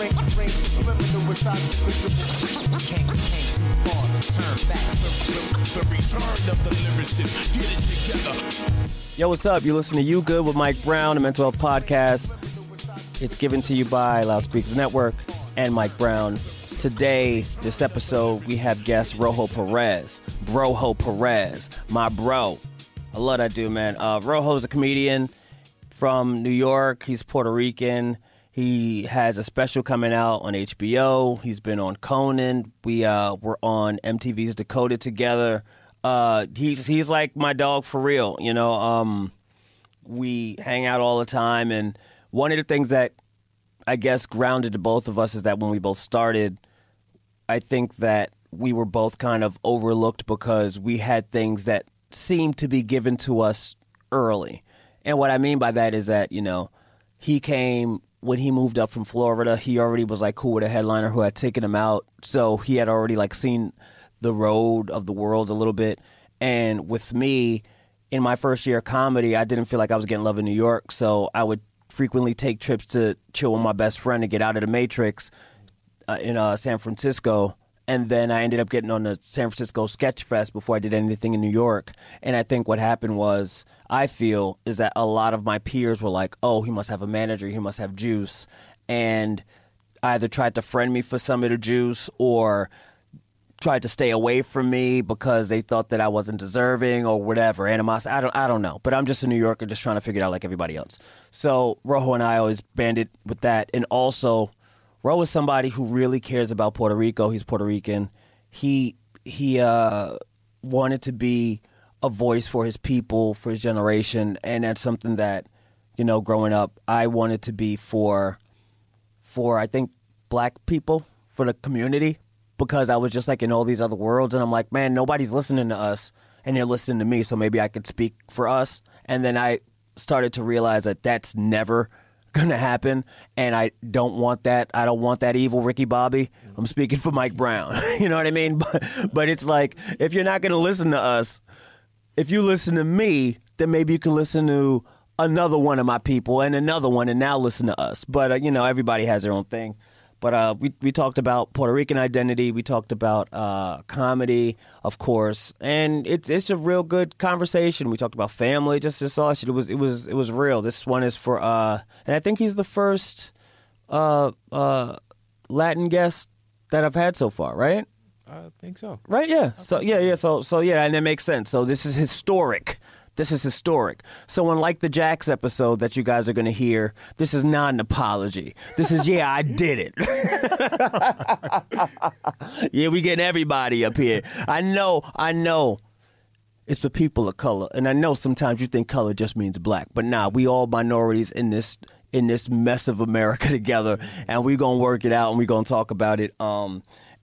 Came too far to turn back. The return of the lyricist. Get it together. Yo, what's up? You're listening to You Good with Mike Brown, a mental health podcast. It's given to you by Loudspeakers Network and Mike Brown. Today, this episode, we have guest Rojo Perez. Rojo Perez, my bro. I love that dude, man. Rojo's a comedian from New York. He's Puerto Rican. He has a special coming out on HBO. He's been on Conan. We were on MTV's Decoded together. He's like my dog for real, you know. We hang out all the time, and one of the things that I guess grounded the both of us is that when we both started, I think that we were both kind of overlooked because we had things that seemed to be given to us early. And what I mean by that is that, you know, he came when he moved up from Florida. He already was like cool with a headliner who had taken him out, so he had already like seen the road of the world a little bit. And with me, in my first year of comedy, I didn't feel like I was getting love in New York, so I would frequently take trips to chill with my best friend and get out of the Matrix in San Francisco. And then I ended up getting on the San Francisco Sketch Fest before I did anything in New York. And I think what happened was, I feel, is that a lot of my peers were like, oh, he must have a manager, he must have juice. And either tried to friend me for some of the juice or tried to stay away from me because they thought that I wasn't deserving or whatever. Animosity, I don't know. But I'm just a New Yorker just trying to figure it out like everybody else. So Rojo and I always banded with that. And also, Ro is somebody who really cares about Puerto Rico. He's Puerto Rican. He wanted to be a voice for his people, for his generation, and that's something that, you know, growing up, I wanted to be for I think, black people, for the community, because I was just like in all these other worlds, and I'm like, man, nobody's listening to us, and they're listening to me, so maybe I could speak for us. And then I started to realize that that's never gonna happen, and I don't want that. I don't want that evil Ricky Bobby. I'm speaking for Mike Brown. You know what I mean? But it's like, if you're not gonna listen to us, if you listen to me, then maybe you can listen to another one of my people and another one, and now listen to us. But you know, everybody has their own thing. But we talked about Puerto Rican identity. We talked about comedy, of course, and it's a real good conversation. We talked about family, just all that shit. It was real. This one is for and I think he's the first Latin guest that I've had so far, right? I think so. Right? Yeah. So yeah, and that makes sense. So this is historic. This is historic. So unlike the Jax episode that you guys are going to hear, this is not an apology. This is, yeah, I did it. Yeah, we getting everybody up here. I know it's for people of color. And I know sometimes you think color just means black. But nah, we all minorities in this mess of America together. And we going to work it out and we going to talk about it.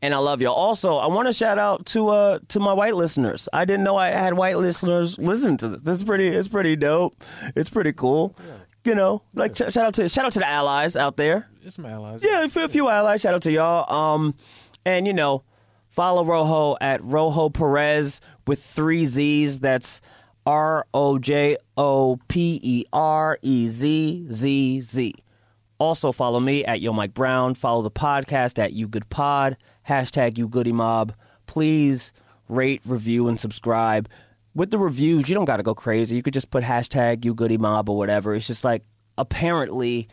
And I love y'all. Also, I want to shout out to my white listeners. I didn't know I had white listeners listen to this. It's pretty dope. It's pretty cool. Yeah. You know, like shout out to the allies out there. There's some allies. Yeah, a few allies. Shout out to y'all. And you know, follow Rojo at Rojo Perez with 3 Z's. That's RojoPerezZ. Also follow me at Yo Mike Brown. Follow the podcast at You Good Pod. Hashtag You Goody Mob. Please rate, review, and subscribe. With the reviews, you don't got to go crazy. You could just put hashtag You Goody Mob or whatever. It's just like, apparently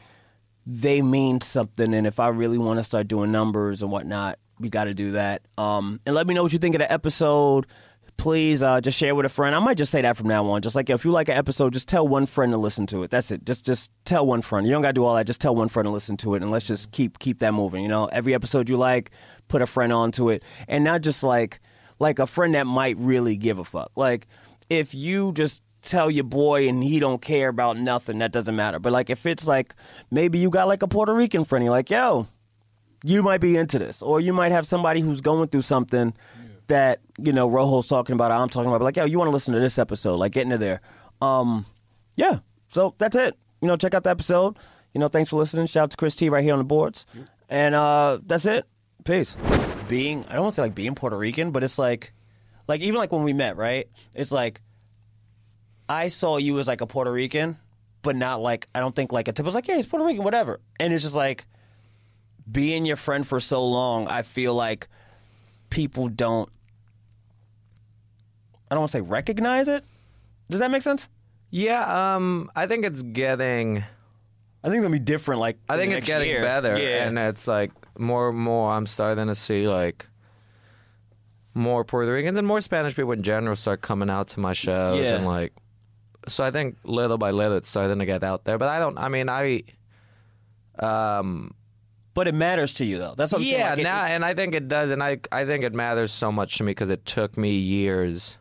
they mean something, and if I really want to start doing numbers and whatnot, we got to do that. And let me know what you think of the episode. Please just share with a friend. I might just say that from now on. Just like, if you like an episode, just tell one friend to listen to it. That's it. Just tell one friend. You don't got to do all that. Just tell one friend to listen to it, and let's just keep that moving. You know, every episode you like, put a friend onto it, and not just like a friend that might really give a fuck. Like, if you just tell your boy and he don't care about nothing, that doesn't matter. But like, if it's like, maybe you got like a Puerto Rican friend, you're like, yo, you might be into this, or you might have somebody who's going through something that, you know, Rojo's talking about, I'm talking about, like, yo, you want to listen to this episode, like, get into there. Yeah, so that's it. You know, check out the episode. You know, thanks for listening. Shout out to Chris T right here on the boards. And that's it. Peace. I don't want to say like being Puerto Rican, but it's like even like when we met, right? It's like, I saw you as like a Puerto Rican, but not like, I don't think like a tip. I was like, yeah, he's Puerto Rican, whatever. And it's just like, being your friend for so long, I feel like people don't, I don't want to say recognize it. Does that make sense? Yeah, I think it's getting... I think it'll be different. Like I think it's getting better, and it's like more and more. I'm starting to see like more Puerto Ricans and more Spanish people in general start coming out to my shows, and like, so I think little by little it's starting to get out there. But but it matters to you though. That's what I'm saying. Yeah, like now, and I think it does, and I think it matters so much to me because it took me years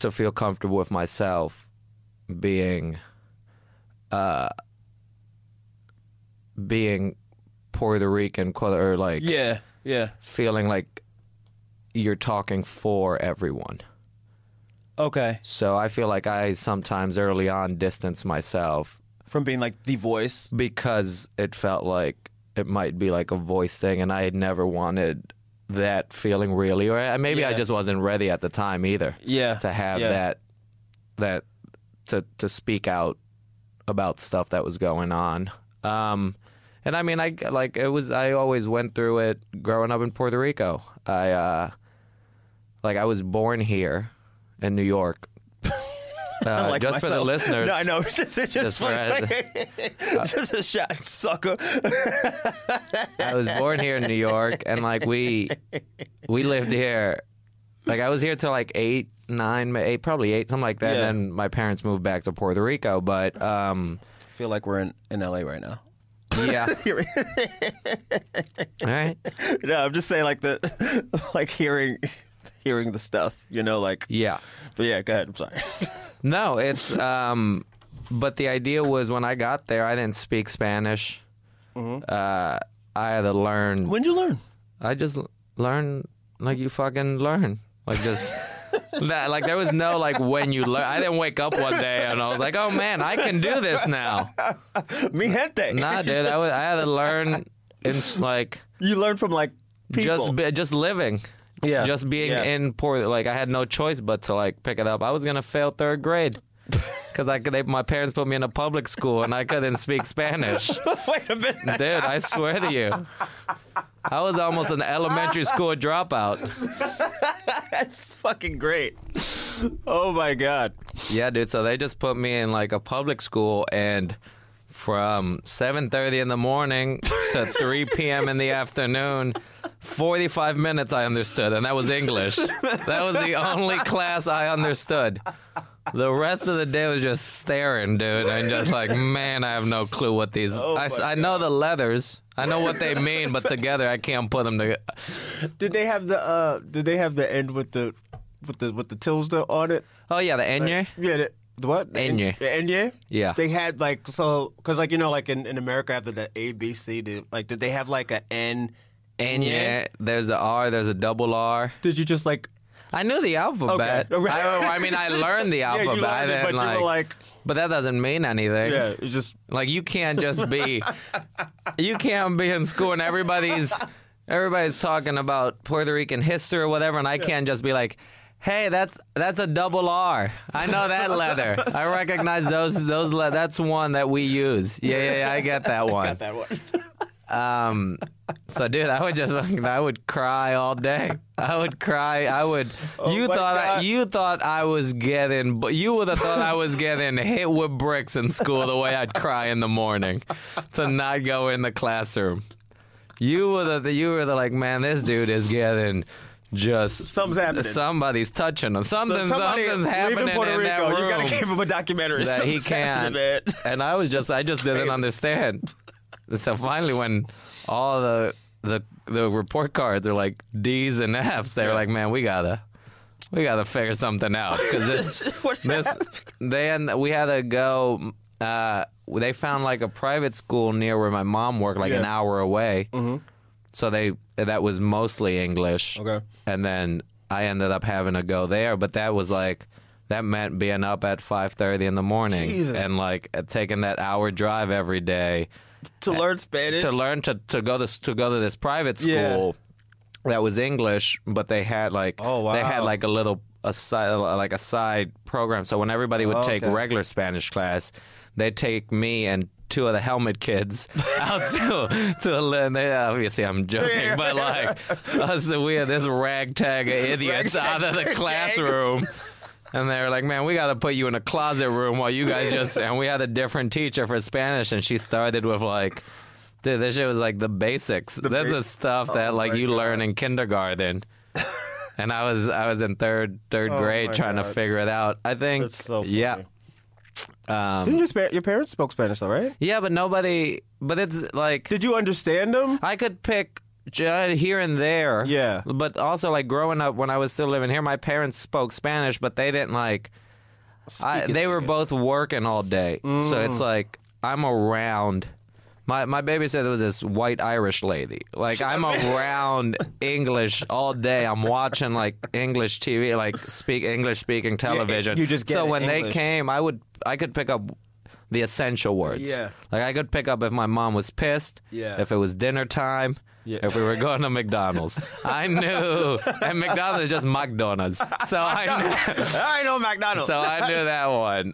to feel comfortable with myself being Puerto Rican, or like feeling like you're talking for everyone. Okay. So I feel like I sometimes early on distance myself from being like the voice because it felt like it might be like a voice thing, and I had never wanted that feeling really, or maybe I just wasn't ready at the time either. Yeah. To have that to speak out about stuff that was going on. And I mean, I always went through it growing up in Puerto Rico. I was born here in New York. Like just myself. For the listeners. No, I know. It's just funny. Just a shot sucker. I was born here in New York, and like we lived here. Like I was here till like 8, 9, probably 8, something like that. And then my parents moved back to Puerto Rico. But I feel like we're in LA right now. Yeah. All right. No, I'm just saying like hearing the stuff, like. Yeah. But yeah, go ahead. I'm sorry. No, it's but the idea was when I got there, I didn't speak Spanish. Mm-hmm. I had to learn. When'd you learn? I just learned like you fucking learn. Like just that, like there was no like when you learn. I didn't wake up one day and I was like, oh man, I can do this now. Mi gente. Nah, dude, I had to learn in like. You learn from like people. Just living. Yeah. Just being in Puerto, like I had no choice but to like pick it up. I was gonna fail 3rd grade because my parents put me in a public school and I couldn't speak Spanish. Wait a minute, dude! I swear to you, I was almost an elementary school dropout. That's fucking great. Oh my god. Yeah, dude. So they just put me in like a public school, and from 7:30 in the morning to 3 p.m. in the afternoon. 45 minutes I understood, and that was English. That was the only class I understood. The rest of the day was just staring, dude, and just like, man, I have no clue what these... I know the letters. I know what they mean, but together I can't put them together. Did they have the end with the tilde on it? Oh yeah, the enye? The what? Enye. The enye? Yeah. They had like, so, because like, like in America after the A, B, C, did they have like a N... Enye, there's a R, there's a double R. Did you just like... I knew the alphabet. Okay. I mean, I learned the alphabet. You learned it, but you were like... But that doesn't mean anything. Yeah, it's just... Like, you can't just be... You can't be in school and everybody's talking about Puerto Rican history or whatever, and I can't just be like... Hey, that's a double R. I know that letter. I recognize those. That's one that we use. Yeah, I get that one. I got that one. So, dude, I would cry all day. I would cry. You thought I was getting, but you would have thought I was getting hit with bricks in school the way I'd cry in the morning to not go in the classroom. You were like, man, this dude is getting. Just something's happening. Somebody's touching him. Something's happening in Puerto Rico. that room. You gotta give him a documentary. That he can't. And I just didn't understand. So finally, when all the report cards are like D's and F's, they were like, "Man, we gotta figure something out." Because we had to go. They found like a private school near where my mom worked, like an hour away. Mm-hmm. So that was mostly English. Okay. And then I ended up having to go there, but that meant being up at 5:30 in the morning. Jesus. And like taking that hour drive every day to learn Spanish. To learn to go to this private school that was English, but they had like they had like a side program. So when everybody would take regular Spanish class, they'd take me and two of the helmet kids out to obviously I'm joking, but like we had this ragtag of idiots out of the classroom. And they were like, man, we got to put you in a closet room while you guys and we had a different teacher for Spanish, and she started with like, dude, this shit was like the basics. This is stuff that like you learn in kindergarten. And I was in third grade trying to figure it out. I think, that's so funny. Yeah. Didn't your parents spoke Spanish though, right? Yeah, but it's like. Did you understand them? I could pick here and there. Yeah. But also, like, growing up when I was still living here, my parents spoke Spanish, but they didn't, like, they were both working all day. So it's like, I'm around. My babysitter was this white Irish lady. Like, I'm around English all day. I'm watching, like, English TV, like, English-speaking television. You just get so when English. they came, I could pick up the essential words. Yeah. Like, I could pick up if my mom was pissed, if it was dinner time, if we were going to McDonald's. I knew. And McDonald's is just McDonald's. So I know McDonald's. So I knew that one.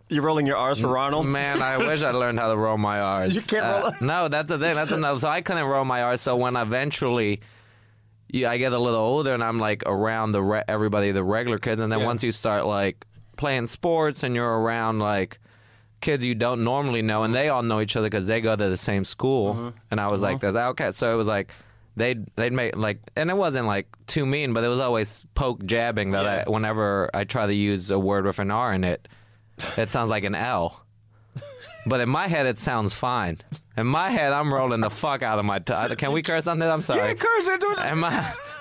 You're rolling your R's for Ronald? Man, I wish I learned how to roll my R's. You can't roll it? No, that's the thing. That's another. So I couldn't roll my R's. So when eventually I get a little older and I'm like around everybody, the regular kids, and then once you start like playing sports and you're around like kids you don't normally know, and they all know each other because they go to the same school. And I was like, "That's okay." So it was like they'd make like, and it wasn't like too mean, but it was always poke jabbing that whenever I try to use a word with an R in it, it sounds like an L. But in my head, it sounds fine. In my head, I'm rolling the fuck out of my tongue. Can we curse on this? I'm sorry. Yeah, curse it.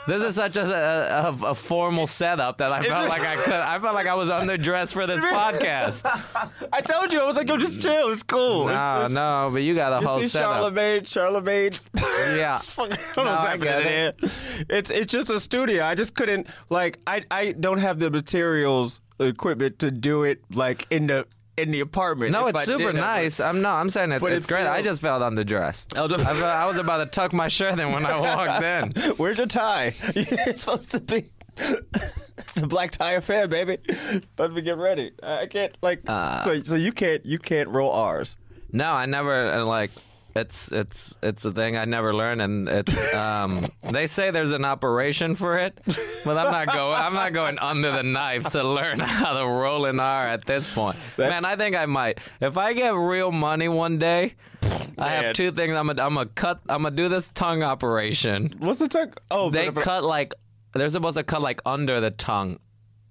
This is such a formal setup that I felt like I felt like I was underdressed for this podcast. I told you. I was like, yo, just chill. It's cool. No, but you got a whole setup. Charlemagne. Yeah. I get it. It's just a studio. I just couldn't, like, I don't have the materials, equipment to do it, like, in the apartment. No, it's super nice. I'm saying it's great. I just felt underdressed. I was about to tuck my shirt in when I walked in. Where's your tie? You're supposed to be. It's a black tie affair, baby. Let me get ready. I can't so you can't roll R's. No, I never like. It's a thing I never learned, and they say there's an operation for it, but I'm not going under the knife to learn how to roll an R at this point. Man, I think I might. If I get real money one day, I have two things. I'm gonna do this tongue operation. What's the tongue? Oh, they're supposed to cut like under the tongue.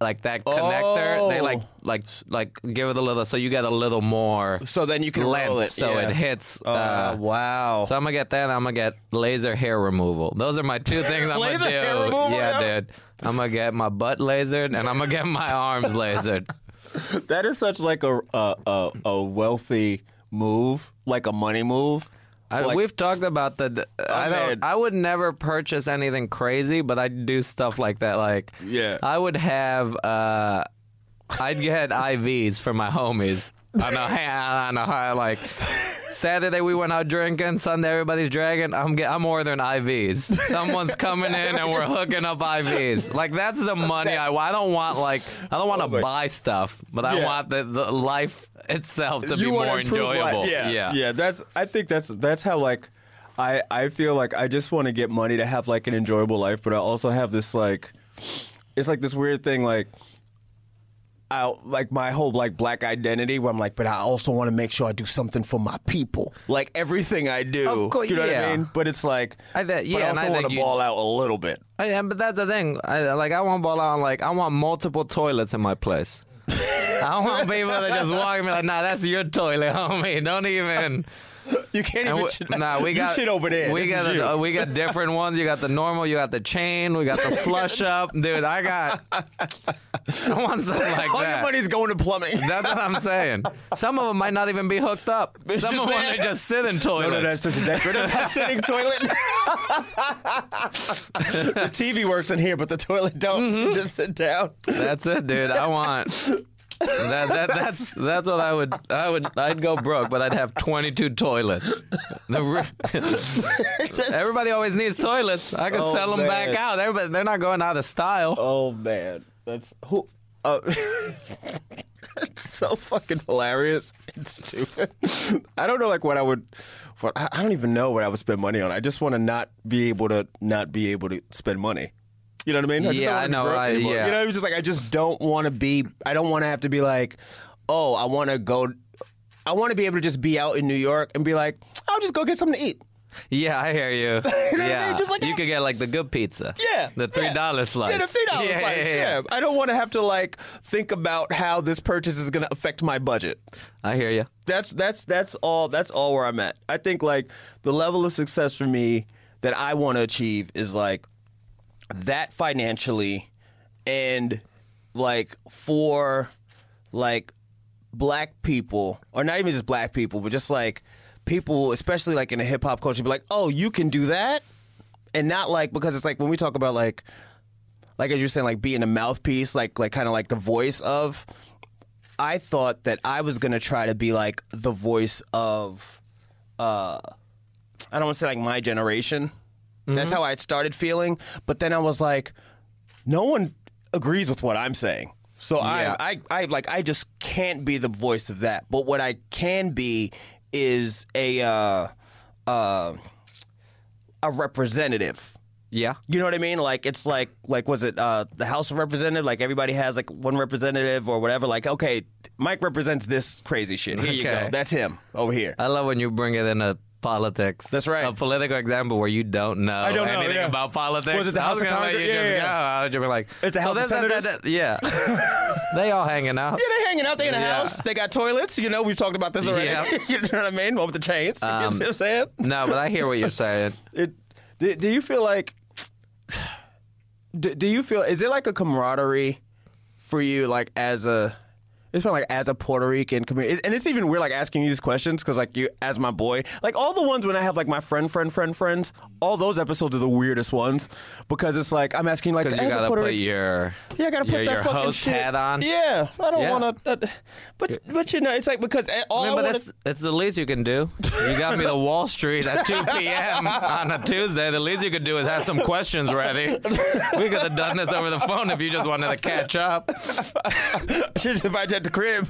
Like that connector, they like give it a little, so you get a little more. So then you can length, roll it, so it hits. Wow! So I'm gonna get that. And I'm gonna get laser hair removal. Those are my two things I'm gonna do. Hair removal, dude. I'm gonna get my butt lasered, and I'm gonna get my arms lasered. That is such like a wealthy move, like a money move. We've talked about I would never purchase anything crazy, but I'd do stuff like that. Like, I would have, I'd get IVs for my homies. I know how, like, Saturday we went out drinking, Sunday everybody's dragging. I'm ordering IVs. Someone's coming in and we're hooking up IVs. Like, that's the money I don't want to buy stuff, but I want the life itself to be more enjoyable. Yeah. I think that's how, like, I feel like I just want to get money to have like an enjoyable life, but I also have this like, it's like this weird thing like, like my whole like black identity where I'm like, but I also want to make sure I do something for my people. Like everything I do, of course, you know what I mean? But it's like, but I also want to ball out a little bit. Yeah, but that's the thing. I want to ball out. Like I want multiple toilets in my place. I don't want people to just walk and be like, nah, that's your toilet, homie. Don't even. You can't even. We got shit over there. We got different ones. You got the normal. You got the chain. We got the flush up, dude. I want something like All that. your money's going to plumbing. That's what I'm saying. Some of them might not even be hooked up. Some of them they just sit in toilets. No, that's just a decorative sitting toilet. The TV works in here, but the toilet don't. Mm-hmm. Just sit down. That's it, dude. I want. That's what I'd go broke, but I'd have 22 toilets. Everybody always needs toilets. I can sell them back out. They're not going out of style. Oh man, that's who. It's so fucking hilarious. It's stupid. I don't know, like, what I would. I don't even know what I would spend money on. I just want to not be able to spend money. You know what I mean? I know. You know, it's just like I just don't want to be. I don't want to have to be like, oh, I want to go. I want to be able to just be out in New York and be like, I'll just go get something to eat. Yeah, I hear you. You know what I mean? Just like, you could get like the good pizza. Yeah. The $3 slice. Yeah, the $3 slice. Yeah. I don't want to have to like think about how this purchase is going to affect my budget. I hear you. That's all where I'm at. I think like the level of success for me that I want to achieve is like that financially, and like for like black people, or not even just black people, but just like people, especially like in the hip hop culture, be like, oh, you can do that? And not like, because it's like when we talk about like as you're saying, like being a mouthpiece, like kind of like the voice of, I thought that I was going to try to be like the voice of, I don't want to say like my generation. Mm-hmm. That's how I started feeling. But then I was like, no one agrees with what I'm saying. So yeah. I just can't be the voice of that. But what I can be is a representative. Yeah. You know what I mean? Like, it's like was it the House of Representatives? Like, everybody has like one representative or whatever. Like, okay, Mike represents this crazy shit. Here you go. That's him over here. I love when you bring it into politics. That's right. A political example where you don't know anything about politics. Was it the House of Congress? You're like, it's the House of Senators? Yeah. They all hanging out. Yeah, they hanging out. They in the house. They got toilets. You know, we've talked about this already. Yeah. You know what I mean? One with the chains. You know what I'm saying? No, but I hear what you're saying. Do you feel like... Do you feel... Is it like a camaraderie for you, like, as a... It's been like as a Puerto Rican community, and it's even weird like asking you these questions because like you, as my boy, like all the ones when I have like my friends, all those episodes are the weirdest ones because it's like I'm asking like because you gotta put your I gotta put that fucking host shit hat on. Yeah, I don't want to, but you know it's like because it's the least you can do. You got me the Wall Street at 2 p.m. on a Tuesday. The least you could do is have some questions ready. We could have done this over the phone if you just wanted to catch up. Should have invited you at the crib.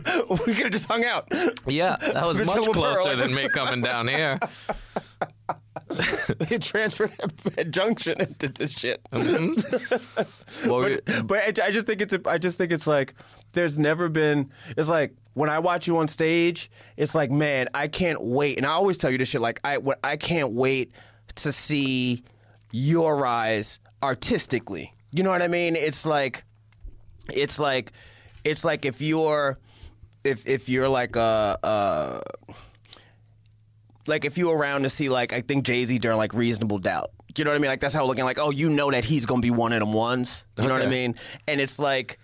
We could have just hung out. Yeah, that was much closer than me coming down here. You transferred at Junction into this shit. Mm-hmm. But I just think it's like there's never been. It's like when I watch you on stage, it's like, man, I can't wait. And I always tell you this shit. Like I can't wait to see your rise artistically. You know what I mean? It's like if you're like like if you're around to see like I think Jay-Z during like Reasonable Doubt. You know what I mean? Like that's how we're looking like, oh, you know that he's gonna be one of them ones. You know what I mean? And it's like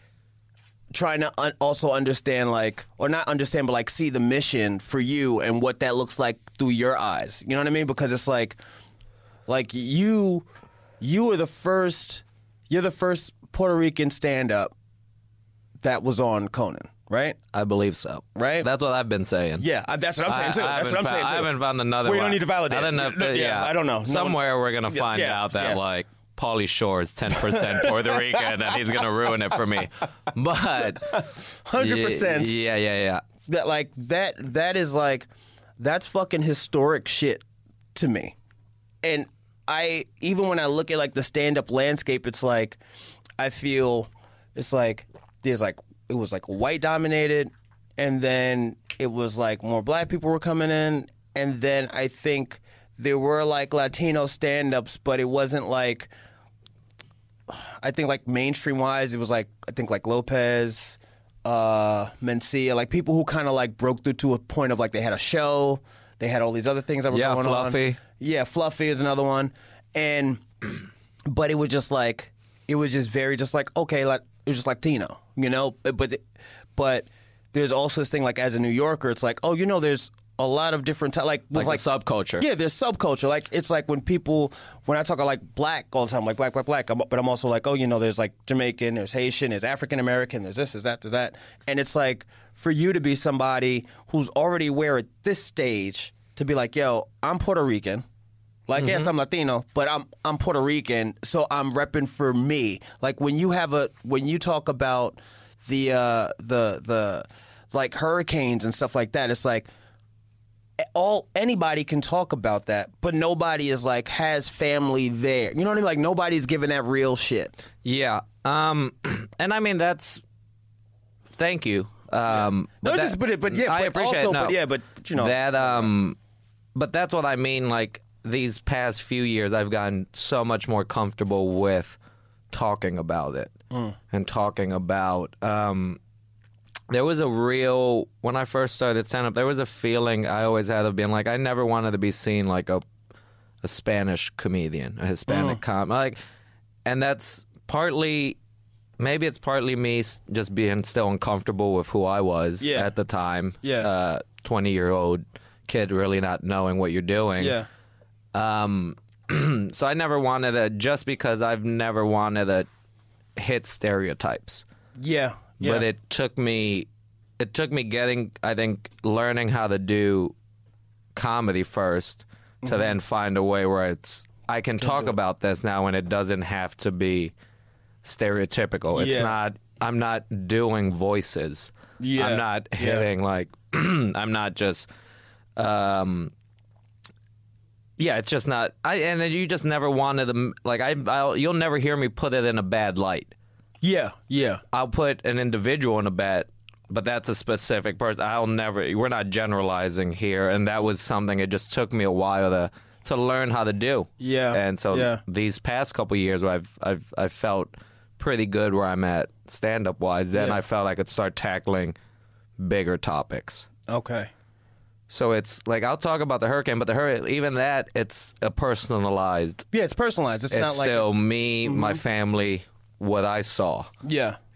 trying to also understand like, or not understand, but like see the mission for you and what that looks like through your eyes. You know what I mean? Because it's like you are the first. You're the first Puerto Rican stand-up that was on Conan, right? I believe so. Right? That's what I've been saying. Yeah, that's what I'm saying, too. That's what I'm saying, too. I haven't found another one. We don't need to validate. I don't know. I don't know. Somewhere we're going to find out that, like, Pauly Shore is 10% Puerto Rican and he's going to ruin it for me. But... 100%. Yeah. That, like, that is, like... That's fucking historic shit to me. And even when I look at, like, the stand-up landscape, it's like... I feel... It's like... There's like it was like white dominated, and then it was like more black people were coming in, and then I think there were like Latino stand-ups, but it wasn't like I think like mainstream wise it was like I think like Lopez, Mencia, like people who kind of like broke through to a point of like they had a show, they had all these other things that were going Fluffy. on. Yeah, Fluffy is another one, but it was just like it was just very just like okay, like it was just Latino. You know, but there's also this thing like as a New Yorker, it's like, oh, you know, there's a lot of different like subculture. Yeah, there's subculture. Like it's like when I talk like black all the time, like black, but I'm also like, oh, you know, there's like Jamaican, there's Haitian, there's African American, there's this, there's that, there's that, and it's like for you to be somebody who's already aware at this stage to be like, yo, I'm Puerto Rican. Like, mm-hmm. Yes, I'm Latino, but I'm Puerto Rican, so I'm repping for me. Like when you talk about the like hurricanes and stuff like that. It's like anybody can talk about that, but nobody is like has family there. You know what I mean? Like nobody's giving that real shit. Yeah. And I mean thank you. I appreciate it. But you know that. But that's what I mean. Like these past few years, I've gotten so much more comfortable with talking about it and talking about. There was when I first started stand-up, there was a feeling I always had of being like, I never wanted to be seen like a Spanish comedian, a Hispanic comic. And that's maybe it's partly me just being still uncomfortable with who I was at the time. 20-year-old kid really not knowing what you're doing. So I never wanted to, just because I've never wanted to hit stereotypes. But it took me learning how to do comedy first to then find a way where I can talk about this now and it doesn't have to be stereotypical. I'm not doing voices. I'm not hitting like, I'm not just, it's just not, and you just never wanted to, like, you'll never hear me put it in a bad light. I'll put an individual in a bad, but that's a specific person. We're not generalizing here, and that was something it just took me a while to learn how to do. And so these past couple years where I've felt pretty good where I'm at stand-up wise, then I felt I could start tackling bigger topics. Okay. So it's like, I'll talk about the hurricane, but even that, it's a personalized. Yeah, it's personalized. It's not like still me, my family, what I saw.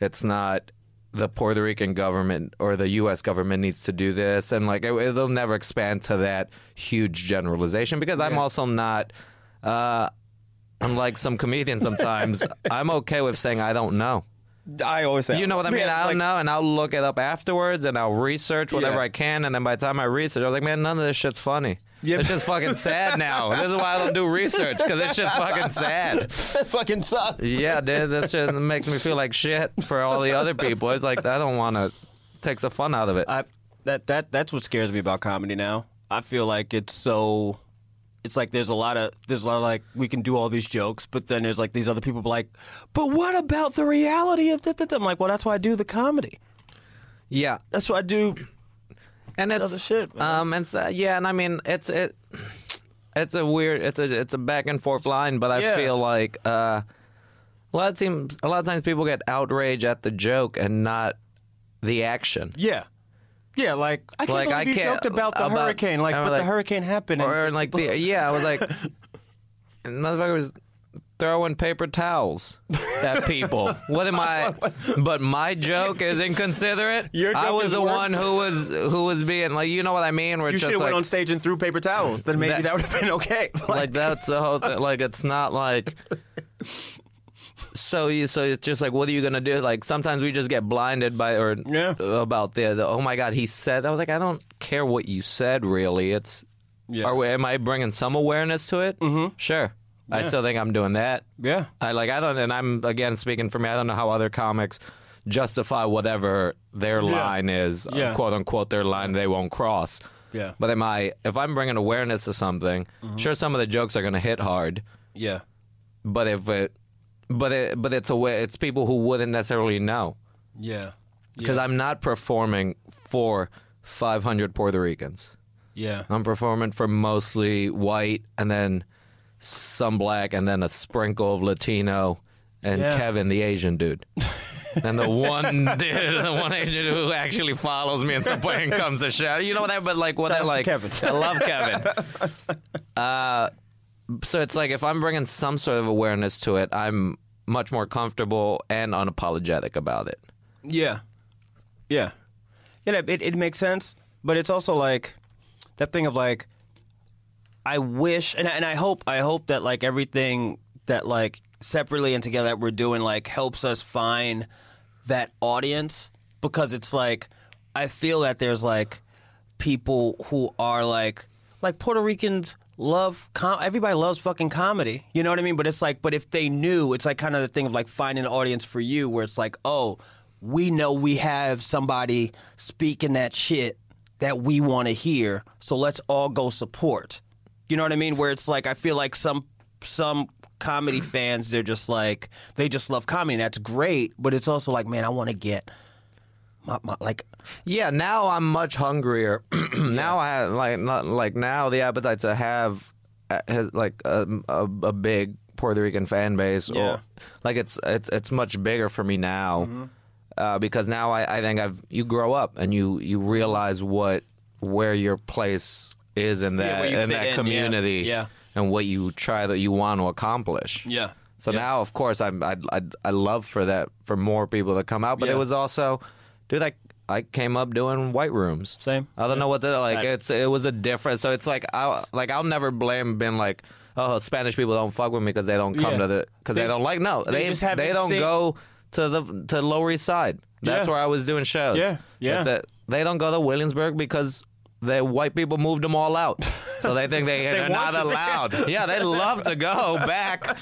It's not the Puerto Rican government or the U.S. government needs to do this, and like it'll never expand to that huge generalization, because I'm also not, unlike some comedians sometimes, I'm okay with saying I don't know. I always say, you know what I mean? I don't know, and I'll look it up afterwards, and I'll research whatever I can, and then by the time I research, I was like, man, none of this shit's funny. It's just fucking sad now. This is why I don't do research, because this shit's fucking sad. It fucking sucks. Yeah, dude, that shit makes me feel like shit for all the other people. It's like, I don't want to take the fun out of it. That's what scares me about comedy now. I feel like it's like there's a lot of like, we can do all these jokes, but then there's like these other people like, but what about the reality of that? I'm like, well, that's why I do the comedy. Yeah, that's why I do. And it's other shit, and I mean it's a weird, it's a back and forth line, but I feel like a lot of times people get outraged at the joke and not the action. Yeah, like, I can't believe you joked about the hurricane, like, but the hurricane happened. Or like I was like, motherfucker was throwing paper towels at people. What am I? But my joke is inconsiderate. I was the one who was being like, you know what I mean? You should have went on stage and threw paper towels. Then maybe that would have been okay. Like that's the whole thing. Like it's not like. So it's just like, what are you gonna do? Like sometimes we just get blinded by about the oh my god, he said. I was like, I don't care what you said really. It's am I bringing some awareness to it? Mm-hmm. Sure. Yeah. I still think I'm doing that. Yeah. And I'm again speaking for me. I don't know how other comics justify whatever their line is, quote unquote their line they won't cross. Yeah. But if I'm bringing awareness to something, sure some of the jokes are gonna hit hard. Yeah. But it's people who wouldn't necessarily know. Yeah. Because I'm not performing for 500 Puerto Ricans. Yeah. I'm performing for mostly white and then some black and then a sprinkle of Latino and Kevin, the Asian dude. And the one Asian dude who actually follows me and some point and comes to shout. You know what I mean? But like what I like. Kevin. I love Kevin. So it's like if I'm bringing some sort of awareness to it, I'm much more comfortable and unapologetic about it. Yeah. Yeah. Yeah, it makes sense, but it's also like that thing of like, I wish, and I hope that like everything that like separately and together that we're doing like helps us find that audience, because it's like, I feel that there's like people who are like Puerto Ricans love everybody loves fucking comedy, you know what I mean? But it's like, but if they knew, it's like kind of the thing of like finding an audience for you where it's like, oh, we know we have somebody speaking that shit that we want to hear, so let's all go support. You know what I mean? Where it's like, I feel like some comedy fans, they're just like, they just love comedy, and that's great, but it's also like, man, I want to get my like... Yeah, now I'm much hungrier. Now I have, now the appetite to have like a big Puerto Rican fan base, or like it's much bigger for me now, because now I think you grow up and you realize where your place is in that community, and what you want to accomplish. Yeah. So now, of course, I love for more people to come out, but it was also, dude, I came up doing white rooms. Same. I don't know what the it was a difference. So it's like I'll never blame being like, oh, Spanish people don't fuck with me because they don't come to they don't like. No, they don't go to Lower East Side. That's where I was doing shows. Yeah. They don't go to Williamsburg because the white people moved them all out. So they think they're not allowed. Yeah, they love to go back.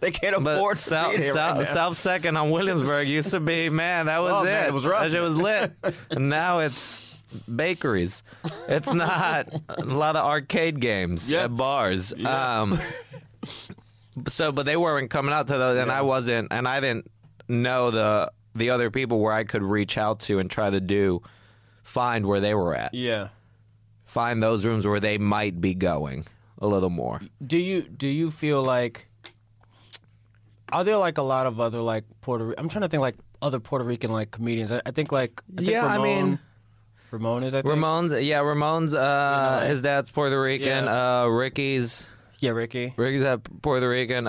They can't afford South Second on Williamsburg used to be, man, that was it. Man, it was rough. That shit was lit. And now it's bakeries. It's not a lot of arcade games at bars. Yeah. But they weren't coming out to those, and I wasn't, and I didn't know the other people where I could reach out to and try to find where they were at. Yeah. Find those rooms where they might be going a little more. Do you feel like, are there like a lot of other like I'm trying to think like other Puerto Rican like comedians. I think Ramon is, I think. Ramon's his dad's Puerto Rican. Ricky's Ricky's Puerto Rican.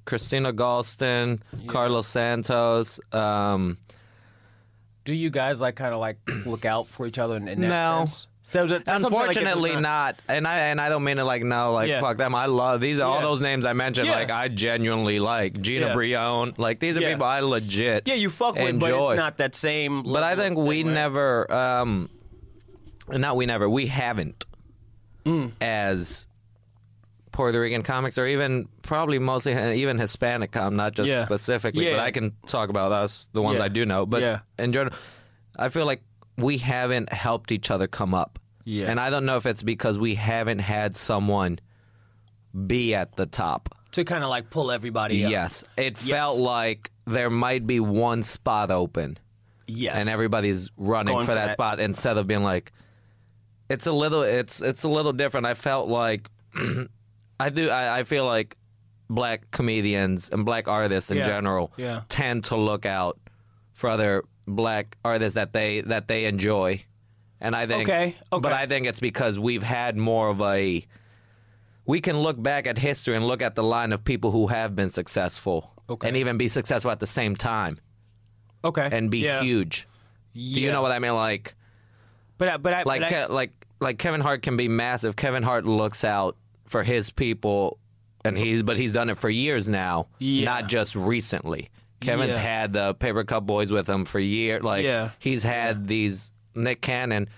Christina Galston, Carlos Santos. Do you guys like kind of like look out for each other in that sense? So unfortunately not, and I don't mean it like fuck them. I love these all those names I mentioned. Like I genuinely like Gina Brion. Like these are people I legit you fuck with, enjoy. But it's not that same. But I think we haven't as Puerto Rican comics, or even probably mostly even Hispanic comics, not just specifically. But I can talk about us, the ones I do know. But in general, I feel like we haven't helped each other come up. Yeah. And I don't know if it's because we haven't had someone be at the top. To kind of like pull everybody up. Yes. It felt like there might be one spot open. Yes. And everybody's running for that spot instead of being like, it's a little different. I felt like, I feel like black comedians and black artists in general tend to look out for other black artists that they enjoy, and I think, but I think it's because we've had more of we can look back at history and look at the line of people who have been successful, and even be successful at the same time, and be huge. Do you know what I mean? Like, like Kevin Hart can be massive. Kevin Hart looks out for his people, and he's done it for years now, not just recently. Kevin's had the Paper Cup Boys with him for years. He's had these Nick Cannon,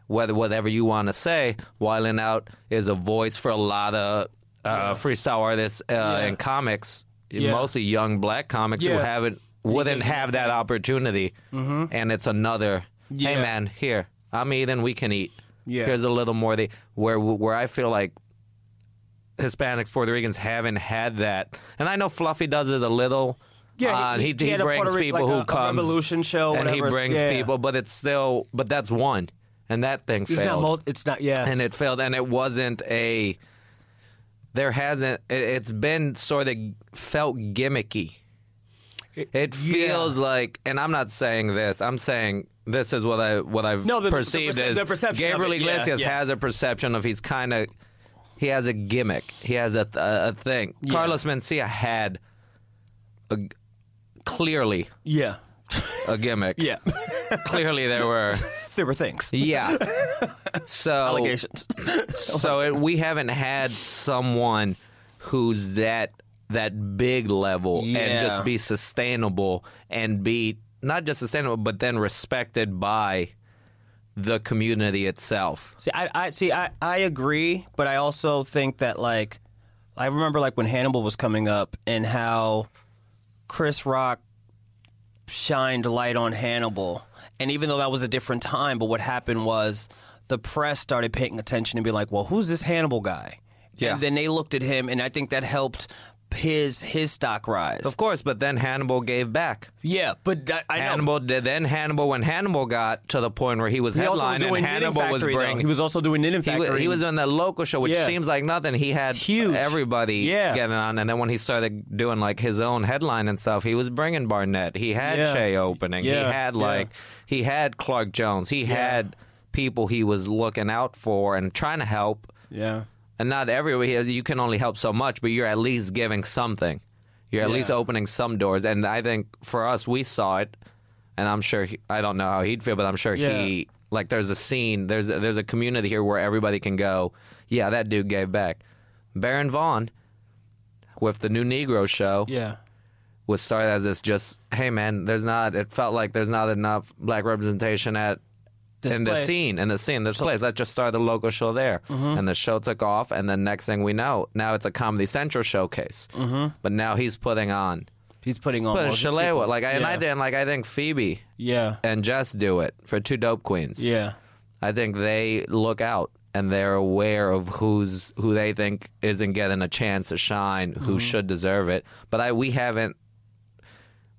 whatever you want to say. Wildin' Out is a voice for a lot of freestyle artists and comics, mostly young black comics who wouldn't have that opportunity. Mm-hmm. And it's another, hey man, here, I'm eating, we can eat. Yeah. Here's a little more. Where I feel like Hispanics, Puerto Ricans haven't had that. And I know Fluffy does it a little. Yeah, he brings people who come, Revolution show, and he brings people, but it's still, but that's one, and that thing failed. It's not, and it failed, and it wasn't it's been sort of felt gimmicky. It feels like, and I'm not saying this, I'm saying this is what I've perceived as Gabriel Iglesias has a perception of he has a gimmick, he has a thing. Carlos Mencia had clearly a gimmick. Yeah. Clearly there were things. Yeah. So allegations. We haven't had someone who's that big level and just be sustainable and be not just sustainable but then respected by the community itself. I agree, but I also think that like I remember like when Hannibal was coming up and how Chris Rock shined light on Hannibal. And even though that was a different time, but what happened was the press started paying attention and be like, well, who's this Hannibal guy? Yeah. And then they looked at him, and I think that helped his stock rise. Of course, but then Hannibal gave back. Yeah, but Then Hannibal, when Hannibal got to the point where he was headlining, and Hannibal was bringing... He was also doing Knitting Factory. He was doing that local show, which seems like nothing. He had everybody getting on, and then when he started doing like his own headline and stuff, he was bringing Barnett. He had Che opening. He had he had Clark Jones. He had people he was looking out for and trying to help. Yeah. And not everywhere. You can only help so much, but you're at least giving something. You're at least opening some doors. And I think for us, we saw it, and I'm sure, I don't know how he'd feel, but I'm sure he, like there's a scene, there's a community here where everybody can go, yeah, that dude gave back. Baron Vaughn, with the New Negro show, was started as this just, hey man, it felt like there's not enough black representation in the scene, this place. Let's just start a local show there. And the show took off, and then next thing we know, now it's a Comedy Central showcase. But now he's putting on Shalewa. I think Phoebe and Jess do it for Two Dope Queens. Yeah. I think they look out, and they're aware of who they think isn't getting a chance to shine, who should deserve it. But we haven't.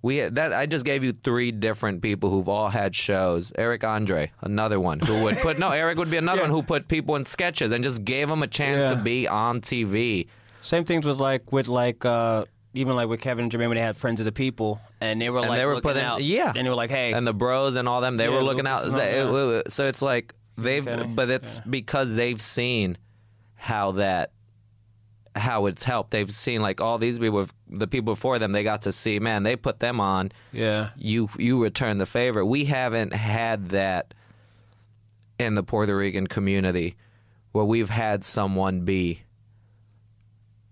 I just gave you 3 different people who've all had shows. Eric Andre, another one who would put Eric would be another one who put people in sketches and just gave them a chance to be on TV. Same things was even like with Kevin and Jermaine when they had Friends of the People, and they were looking out. Yeah, and they were like, hey, and the Bros and all them, they were looking out. So it's like but it's because they've seen how it's helped. They've seen like all these people, the people before them, they got to see, man, they put them on. Yeah. You return the favor. We haven't had that in the Puerto Rican community where we've had someone be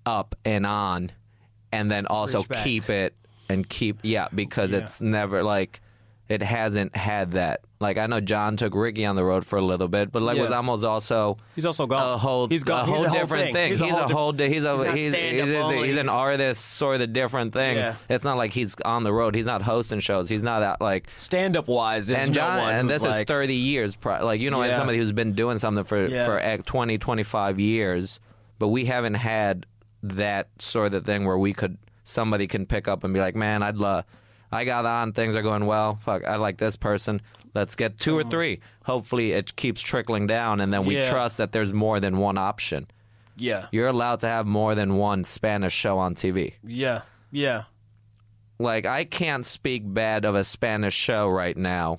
up and on and then also keep it and because it's never like, it hasn't had that. Like, I know John took Ricky on the road for a little bit, but was almost also... He's also gone. He's a different thing. He's an artist, sort of different thing. Yeah. It's not like he's on the road. He's not hosting shows. He's not that, like... Stand-up-wise, and this is 30 years, somebody who's been doing something for 20, 25 years, but we haven't had that sort of thing where somebody can pick up and be like, man, I got on, things are going well. Fuck, I like this person. Let's get 2 or 3. Hopefully it keeps trickling down, and then we trust that there's more than one option. Yeah. You're allowed to have more than one Spanish show on TV. Yeah. Yeah. Like, I can't speak bad of a Spanish show right now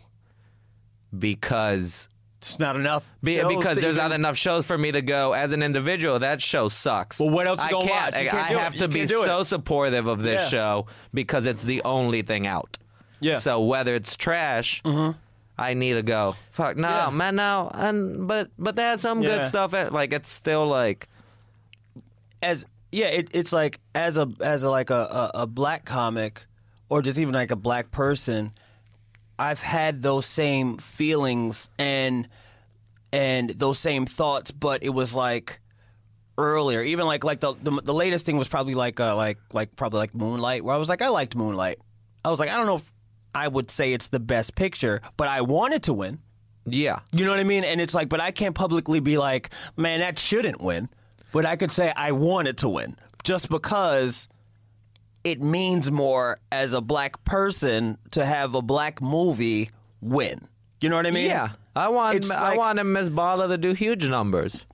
because... It's not enough. Because there's not enough shows for me to go, as an individual, that show sucks. Well, what else are you going to watch? I have to be so supportive of this show because it's the only thing out. Yeah. So whether it's trash, I need to go, fuck, no, man, no. But there's some good stuff. Like, it's still like... It's like, as a black comic, or just even like a black person... I've had those same feelings and those same thoughts, but it was like earlier. Even like the latest thing was probably like Moonlight, where I was like, I liked Moonlight. I was like, I don't know if I would say it's the best picture, but I wanted to win. Yeah, you know what I mean. And it's like, but I can't publicly be like, man, that shouldn't win. But I could say I wanted to win just because. It means more as a black person to have a black movie win. You know what I mean? Yeah. I want Miss Bala to do huge numbers.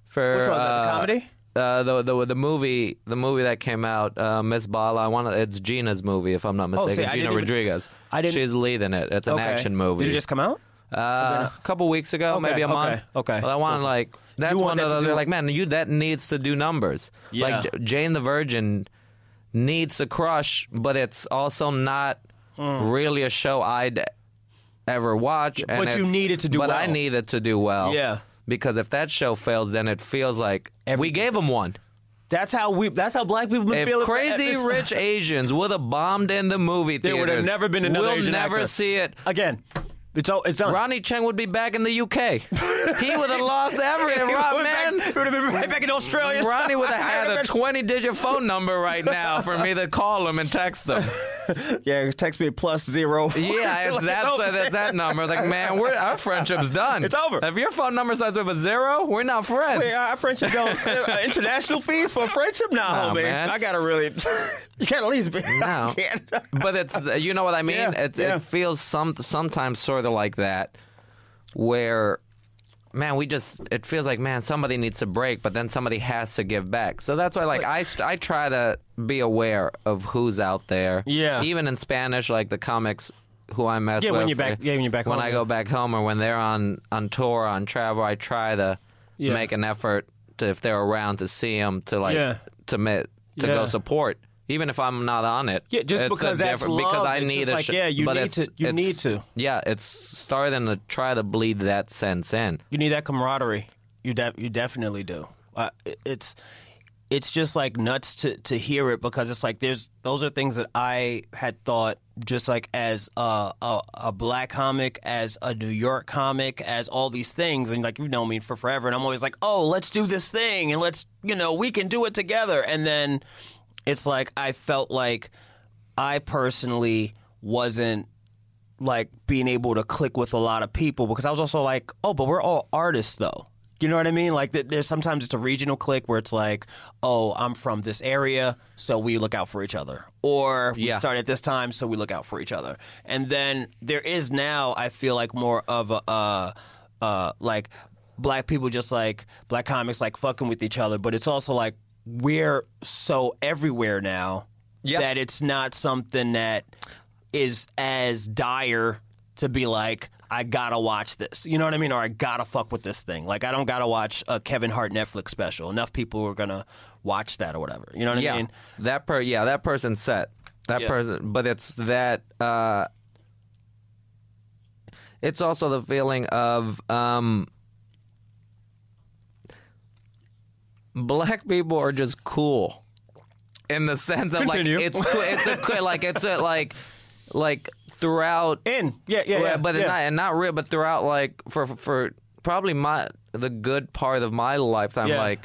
For which one? The comedy? The movie that came out, Miss Bala. It's Gina's movie, if I'm not mistaken. Gina Rodriguez. She's leading it. It's an action movie. Did it just come out? A couple weeks ago, maybe a month. Okay. Well, I want that's one of those. They're like, man, that needs to do numbers. Yeah. Like Jane the Virgin. Needs to crush, but it's also not really a show I'd ever watch. But you need it to do well. But I need it to do well. Yeah. Because if that show fails, then it feels like we gave them one. That's how black people been feeling. If Crazy Rich Asians would have bombed in the movie theaters, there would have never been another Asian actor. We'll never see it again. It's done. Ronnie Cheng would be back in the UK. He would have lost everything, man. would have been right back in Australia. Ronnie would have had a 20-digit phone number right now for me to call him and text him. Yeah, text me +0. Yeah, it's that number. Like, man, our friendship's done. It's over. If your phone number starts with a 0, we're not friends. Wait, our friendship don't. International fees for a friendship? No, man. I gotta really. You can't at least be. No. But it's, you know what I mean? Yeah, It feels sometimes sort of like that, where, man, it feels like, man, somebody needs to break, but then somebody has to give back. So that's why, like, I try to be aware of who's out there. Yeah. Even in Spanish, like the comics who I mess with. When you're back home. When I go back home or when they're on tour, on travel, I try to make an effort to, if they're around, to see them, to like to go support. Even if I'm not on it. Yeah, just because that's love. Because I need just you need to. Yeah, it's starting to try to bleed that sense in. You need that camaraderie. You definitely do. It's just like nuts to hear it, because it's like those are things that I had thought, just like as a black comic, as a New York comic, as all these things, and like, you've known me for forever, and I'm always like, oh, let's do this thing, and let's, we can do it together. And then it's like I felt like I personally wasn't like being able to click with a lot of people, because I was also like, oh, but we're all artists though. You know what I mean? Like, there's sometimes it's a regional clique where it's like, oh, I'm from this area, so we look out for each other. Or we start at this time, so we look out for each other. And then there is now, I feel like, more of a, like, black people just like, black comics like fucking with each other. But it's also like, we're so everywhere now that it's not something that is as dire to be like, I gotta watch this. You know what I mean? Or I gotta fuck with this thing. Like, I don't gotta watch a Kevin Hart Netflix special. Enough people are gonna watch that or whatever. You know what I mean? That person's set. That person, but it's that. It's also the feeling of black people are just cool, in the sense of Continue. like throughout not real, but throughout, like, for probably the good part of my lifetime,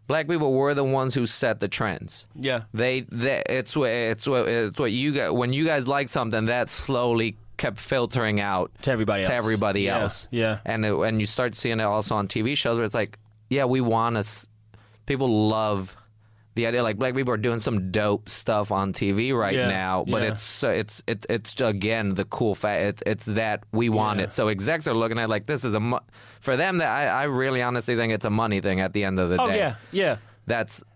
black people were the ones who set the trends. Yeah, it's what you got when you guys like something, that slowly kept filtering out to everybody else. Yeah, and when you start seeing it also on TV shows, where it's like, we want to. People love the idea, like, black people are doing some dope stuff on TV right now, but it's again the cool fact. It's that we want it. So execs are looking at, like, this is for them, that I really honestly think it's a money thing at the end of the day.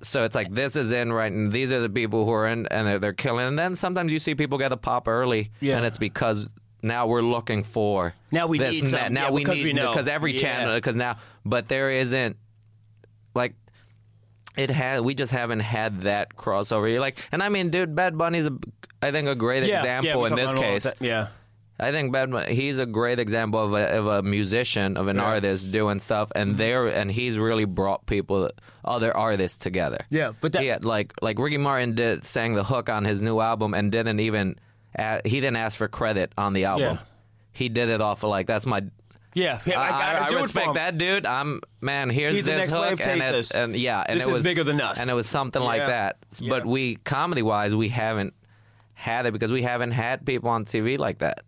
So it's like, this is in, right, and these are the people who are in, and they're killing. And then sometimes you see people get a pop early, and it's because now we're looking for we need something. Now we need, because every channel, because now, but there isn't, like, we just haven't had that crossover. You're like, and I mean, dude, Bad Bunny's I think a great example in this case. I think Bad Bunny, he's a great example of a musician, of an artist doing stuff, and he's really brought other artists together. Yeah, but he had, like Ricky Martin sang the hook on his new album and didn't ask for credit on the album. He did it off of, like, that's my. I respect that, dude. Here's this hook, and this is bigger than us, and it was something like that. But comedy-wise, we haven't had it, because we haven't had people on TV like that.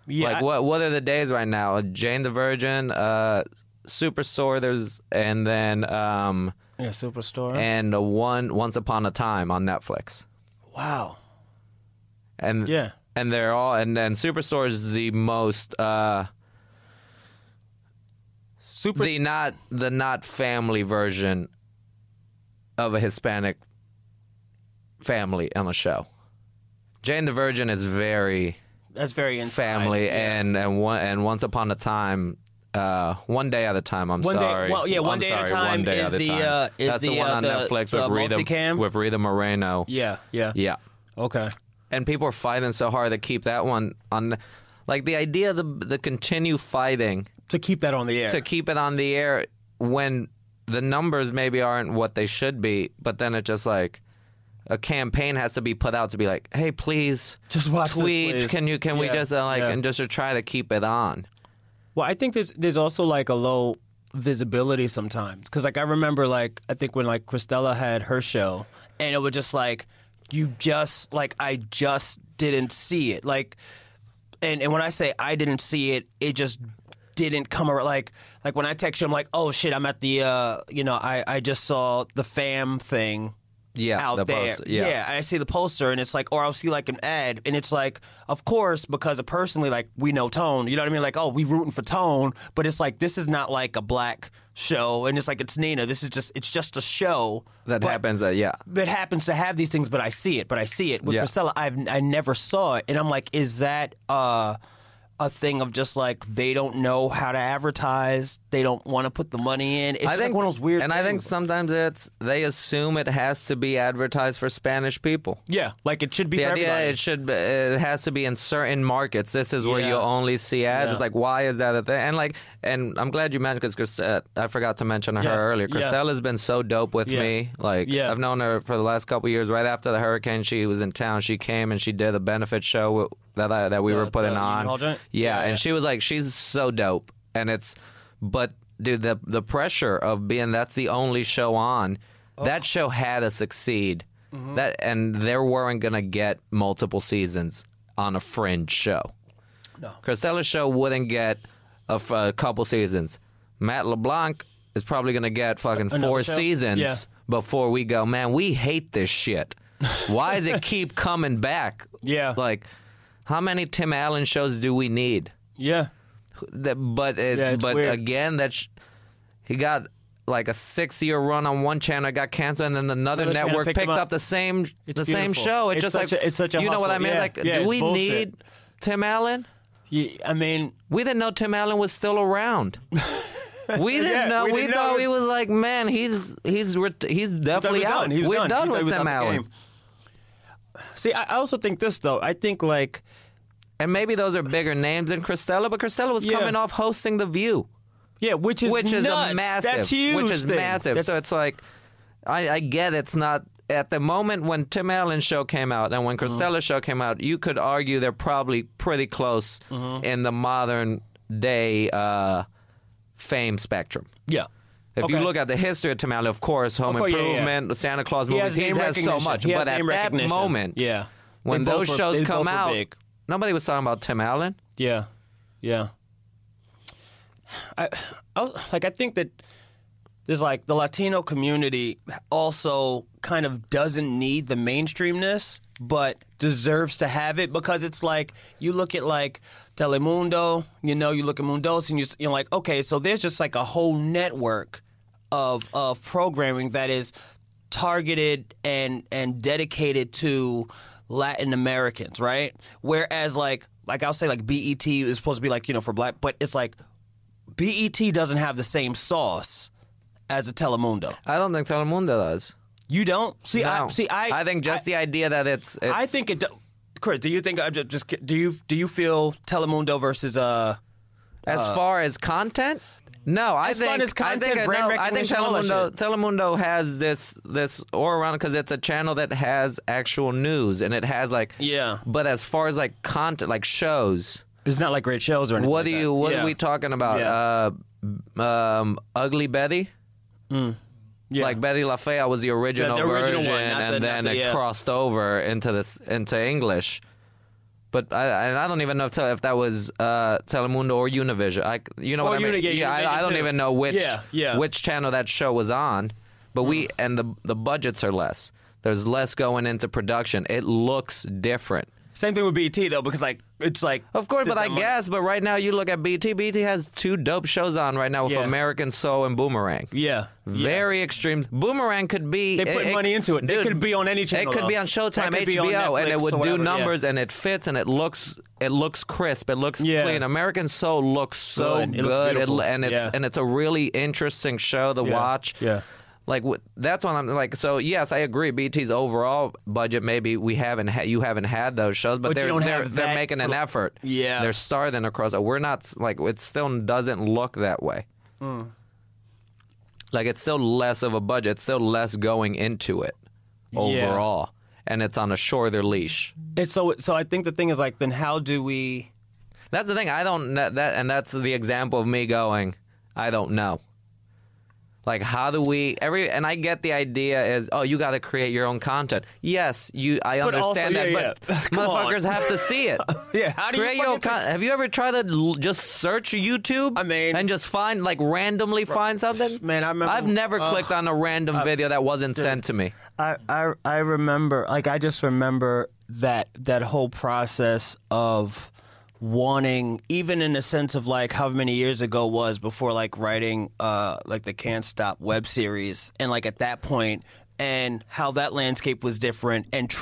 Like, what are the days right now? Jane the Virgin, Superstore, and then Superstore, and Once Upon a Time on Netflix. Wow. And they're all, and then Superstore is the most. The not family version of a Hispanic family on a show. Jane the Virgin is very inside. Family, and Once Upon a Time, One Day at a Time. One Day at a Time is the one on Netflix with Rita Moreno. Yeah. Okay. And people are fighting so hard to keep that one on. Like, the idea of the continue fighting. To keep that on the air. To keep it on the air when the numbers maybe aren't what they should be, but then it's just like a campaign has to be put out to be like, hey, please, just watch tweet. This, please. Can we just and just to try to keep it on? Well, I think there's also like a low visibility sometimes. Because, like, I remember, like, I think when, like, Cristela had her show, and it was just, like, I just didn't see it. Like, and when I say I didn't see it, it just didn't come around. Like when I text you, I'm like, oh, shit, I'm at the, I just saw the fam thing. Yeah, out there. Yeah, and I see the poster, and it's like, or I'll see like an ad, and it's like, of course, because personally, like, we know Tone, you know what I mean? Like, oh, we rooting for Tone, but it's like, this is not like a black show, and it's like, it's Nina. This is just a show that happens. That happens to have these things, but I see it. With Cristela, I never saw it, and I'm like, is that a thing of just like they don't know how to advertise, they don't want to put the money in. It's just like one of those weird things. I think sometimes they assume it has to be advertised for Spanish people. Yeah, like it should be for everybody. It has to be in certain markets. This is where you only see ads. Yeah. It's like, why is that a thing? And I'm glad you mentioned, because I forgot to mention her earlier. Cristela's been so dope with me. Like, I've known her for the last couple of years. Right after the hurricane, she was in town. She came and she did a benefit show that we were putting on. Yeah, and she was like, she's so dope. And but dude, the pressure of being that's the only show on, that show had to succeed. Mm-hmm. And they weren't gonna get multiple seasons on a fringe show. No, Cristela's show wouldn't get a couple seasons. Matt LeBlanc is probably gonna get fucking 4 seasons before we go, man, we hate this shit. Why does it keep coming back? Yeah, like, how many Tim Allen shows do we need? Yeah. But again, he got like a 6-year run on one channel, got canceled, and then another network picked up the same show. It's such a you know what I mean? Yeah. Like, do we need Tim Allen? Yeah, I mean, we didn't know Tim Allen was still around. We didn't know. We thought he was like, man, he's definitely out. We're done with Tim Allen. See, I also think this though. I think like. And maybe those are bigger names than Cristela, but Cristela was coming off hosting The View. Yeah, which is a massive. That's huge. Which is massive. So it's like, I get it's not at the moment when Tim Allen's show came out and when Cristela's show came out. You could argue they're probably pretty close in the modern day fame spectrum. Yeah. If you look at the history of Tim Allen, of course, Home Improvement, Santa Claus movies, he has so much. But at that moment, when those shows come out. Nobody was talking about Tim Allen. Yeah, yeah. I think that there's like the Latino community also kind of doesn't need the mainstreamness, but deserves to have it, because it's like you look at like Telemundo, you look at Mundos, and you're like, okay, so there's just like a whole network of programming that is targeted and dedicated to Latin Americans, right? Whereas like I'll say like BET is supposed to be like, for black, but it's like BET doesn't have the same sauce as a Telemundo. I don't think Telemundo does. You don't? See, no. I think just the idea that it's I think it. Chris, do you think do you feel Telemundo versus as far as content? No, I think Telemundo has this aura around it because it's a channel that has actual news and it has like But as far as like content, like shows, it's not like great shows or anything. What are we talking about? Ugly Betty. Yeah. Like Betty LaFayette was the original version, and then it crossed over into English. But I don't even know if that was Telemundo or Univision. What I mean? I don't even know which channel that show was on. But the budgets are less. There's less going into production. It looks different. Same thing with BET though, because it's like of course, but I guess. But right now, you look at BET. BET has 2 dope shows on right now with American Soul and Boomerang. Yeah, very extreme. Boomerang could be. They put money into it. It could be on any channel. It could be on Showtime, HBO, and it would do numbers, and it fits, and it looks crisp. It looks clean. American Soul looks so good, and it's a really interesting show to watch. Yeah. Like that's what I'm like. So yes, I agree. BT's overall budget, maybe you haven't had those shows, but they're making an effort. Yeah, they're starting across. We're not like it still doesn't look that way. Like it's still less of a budget. It's still less going into it overall, and it's on a shorter leash. It's so I think the thing is like, then how do we? That's the thing. I don't and that's the example of me going, I don't know. Like, how do we and I get the idea is, oh, you got to create your own content. Yes, I understand that, but motherfuckers have to see it. How do create you your own content? Have you ever tried to just search YouTube? I mean, and just find randomly find something? Man, I remember. I've never clicked on a random video that wasn't sent to me. I remember, I just remember that whole process of wanting, even in the sense of how many years ago was before writing the Can't Stop web series, and at that point, and how that landscape was different, and